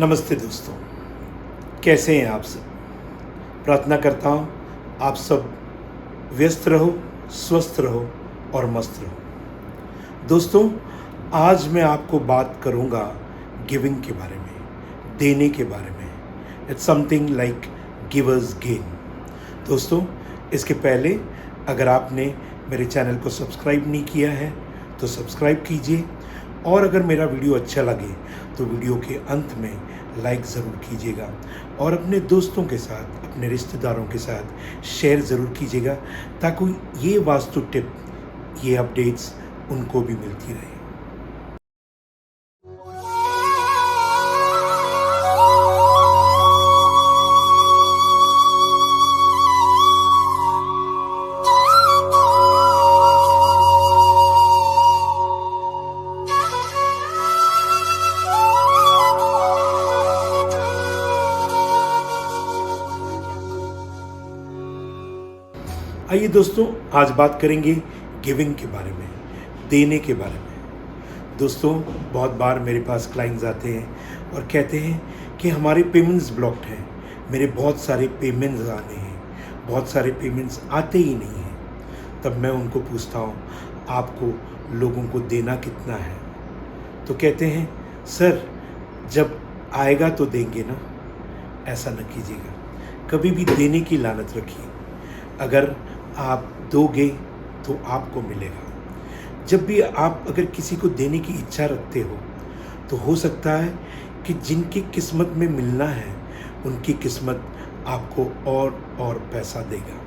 नमस्ते दोस्तों, कैसे हैं आप सब। प्रार्थना करता हूँ आप सब व्यस्त रहो, स्वस्थ रहो और मस्त रहो। दोस्तों, आज मैं आपको बात करूँगा गिविंग के बारे में, देने के बारे में। It's something like givers gain. दोस्तों, इसके पहले अगर आपने मेरे चैनल को सब्सक्राइब नहीं किया है तो सब्सक्राइब कीजिए, और अगर मेरा वीडियो अच्छा लगे तो वीडियो के अंत में लाइक ज़रूर कीजिएगा और अपने दोस्तों के साथ, अपने रिश्तेदारों के साथ शेयर ज़रूर कीजिएगा, ताकि ये वास्तु टिप, ये अपडेट्स उनको भी मिलती रहे। आइए दोस्तों, आज बात करेंगे गिविंग के बारे में, देने के बारे में। दोस्तों, बहुत बार मेरे पास क्लाइंट्स आते हैं और कहते हैं कि हमारे पेमेंट्स ब्लॉक्ड हैं, मेरे बहुत सारे पेमेंट्स आने हैं, बहुत सारे पेमेंट्स आते ही नहीं हैं। तब मैं उनको पूछता हूँ, आपको लोगों को देना कितना है? तो कहते हैं, सर जब आएगा तो देंगे ना। ऐसा न कीजिएगा, कभी भी देने की लानत रखिए। अगर आप दोगे तो आपको मिलेगा। जब भी आप अगर किसी को देने की इच्छा रखते हो तो हो सकता है कि जिनकी किस्मत में मिलना है उनकी किस्मत आपको और पैसा देगा।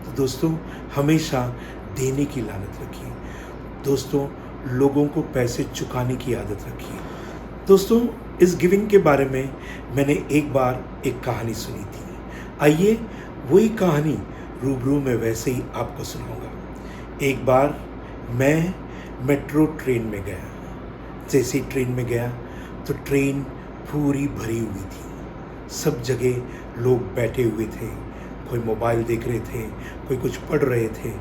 तो दोस्तों, हमेशा देने की लानत रखिए। दोस्तों, लोगों को पैसे चुकाने की आदत रखिए। दोस्तों, इस गिविंग के बारे में मैंने एक बार एक कहानी सुनी थी। आइए वही कहानी रूबरू में वैसे ही आपको सुनाऊंगा। एक बार मैं मेट्रो ट्रेन में गया। जैसे ही ट्रेन में गया तो ट्रेन पूरी भरी हुई थी। सब जगह लोग बैठे हुए थे, कोई मोबाइल देख रहे थे, कोई कुछ पढ़ रहे थे,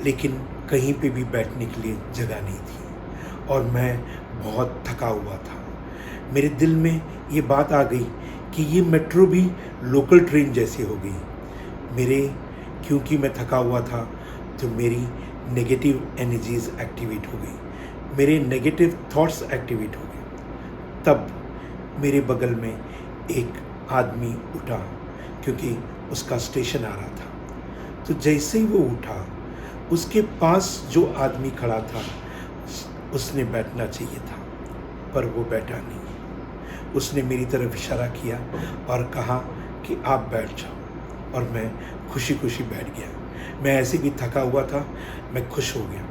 लेकिन कहीं पे भी बैठने के लिए जगह नहीं थी और मैं बहुत थका हुआ था। मेरे दिल में ये बात आ गई कि ये मेट्रो भी लोकल ट्रेन जैसी हो गई। क्योंकि मैं थका हुआ था तो मेरी नेगेटिव एनर्जीज एक्टिवेट हो गई, मेरे नेगेटिव थॉट्स एक्टिवेट हो गए। तब मेरे बगल में एक आदमी उठा, क्योंकि उसका स्टेशन आ रहा था। तो जैसे ही वो उठा, उसके पास जो आदमी खड़ा था उसने बैठना चाहिए था, पर वो बैठा नहीं। उसने मेरी तरफ इशारा किया और कहा कि आप बैठ जाओ, और मैं खुशी खुशी बैठ गया। मैं ऐसे भी थका हुआ था, मैं खुश हो गया।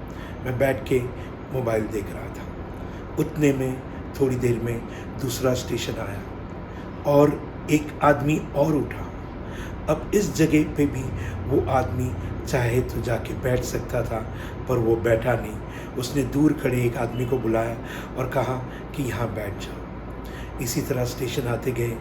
मैं बैठ के मोबाइल देख रहा था। उतने में थोड़ी देर में दूसरा स्टेशन आया और एक आदमी और उठा। अब इस जगह पे भी वो आदमी चाहे तो जाके बैठ सकता था, पर वो बैठा नहीं। उसने दूर खड़े एक आदमी को बुलाया और कहा कि यहाँ बैठ जाओ। इसी तरह स्टेशन आते गए,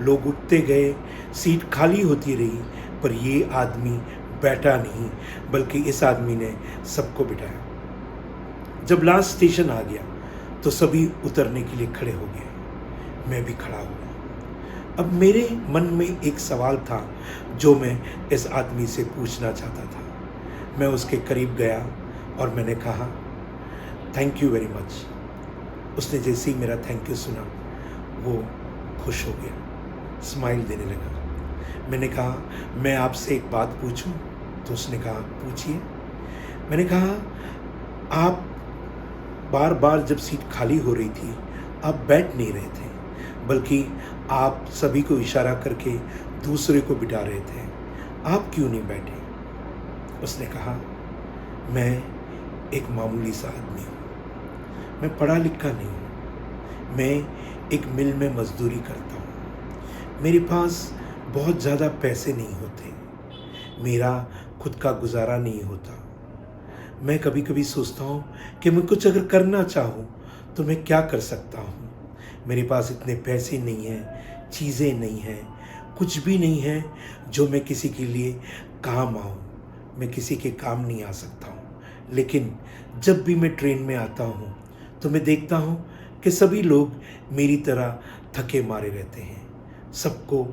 लोग उठते गए, सीट खाली होती रही, पर ये आदमी बैठा नहीं, बल्कि इस आदमी ने सबको बिठाया। जब लास्ट स्टेशन आ गया तो सभी उतरने के लिए खड़े हो गए। मैं भी खड़ा हुआ। अब मेरे मन में एक सवाल था जो मैं इस आदमी से पूछना चाहता था। मैं उसके करीब गया और मैंने कहा, थैंक यू वेरी मच। उसने जैसे ही मेरा थैंक यू सुना, वो खुश हो गया, स्माइल देने लगा। मैंने कहा, मैं आपसे एक बात पूछूं? तो उसने कहा, पूछिए। मैंने कहा, आप बार बार जब सीट खाली हो रही थी आप बैठ नहीं रहे थे, बल्कि आप सभी को इशारा करके दूसरे को बिठा रहे थे, आप क्यों नहीं बैठे? उसने कहा, मैं एक मामूली सा आदमी हूँ, मैं पढ़ा लिखा नहीं हूँ, मैं एक मिल में मजदूरी करता हूँ, मेरे पास बहुत ज़्यादा पैसे नहीं होते, मेरा खुद का गुजारा नहीं होता। मैं कभी कभी सोचता हूँ कि मैं कुछ अगर करना चाहूँ तो मैं क्या कर सकता हूँ। मेरे पास इतने पैसे नहीं हैं, चीज़ें नहीं हैं, कुछ भी नहीं है जो मैं किसी के लिए काम आऊँ। मैं किसी के काम नहीं आ सकता हूँ। लेकिन जब भी मैं ट्रेन में आता हूँ तो मैं देखता हूँ कि सभी लोग मेरी तरह थके मारे रहते हैं, सबको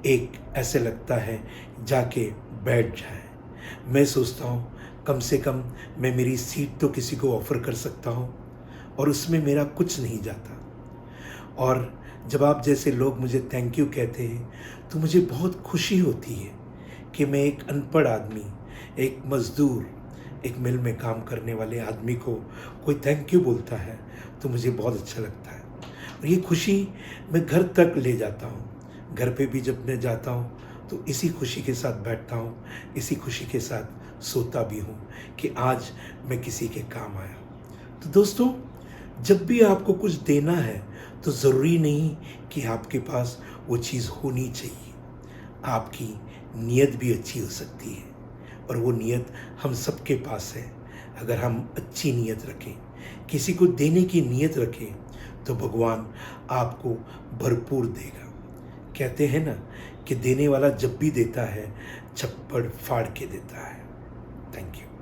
एक ऐसे लगता है जाके बैठ जाए। मैं सोचता हूँ कम से कम मैं मेरी सीट तो किसी को ऑफ़र कर सकता हूँ और उसमें मेरा कुछ नहीं जाता। और जब आप जैसे लोग मुझे थैंक यू कहते हैं तो मुझे बहुत खुशी होती है कि मैं एक अनपढ़ आदमी, एक मज़दूर, एक मिल में काम करने वाले आदमी को कोई थैंक यू बोलता है तो मुझे बहुत अच्छा लगता है। और ये खुशी मैं घर तक ले जाता हूँ। घर पे भी जब मैं जाता हूँ तो इसी खुशी के साथ बैठता हूँ, इसी खुशी के साथ सोता भी हूँ कि आज मैं किसी के काम आया। तो दोस्तों, जब भी आपको कुछ देना है तो ज़रूरी नहीं कि आपके पास वो चीज़ होनी चाहिए। आपकी नीयत भी अच्छी हो सकती है और वो नीयत हम सबके पास है। अगर हम अच्छी नीयत रखें, किसी को देने की नीयत रखें तो भगवान आपको भरपूर देगा। कहते हैं ना कि देने वाला जब भी देता है छप्पड़ फाड़ के देता है। Thank you.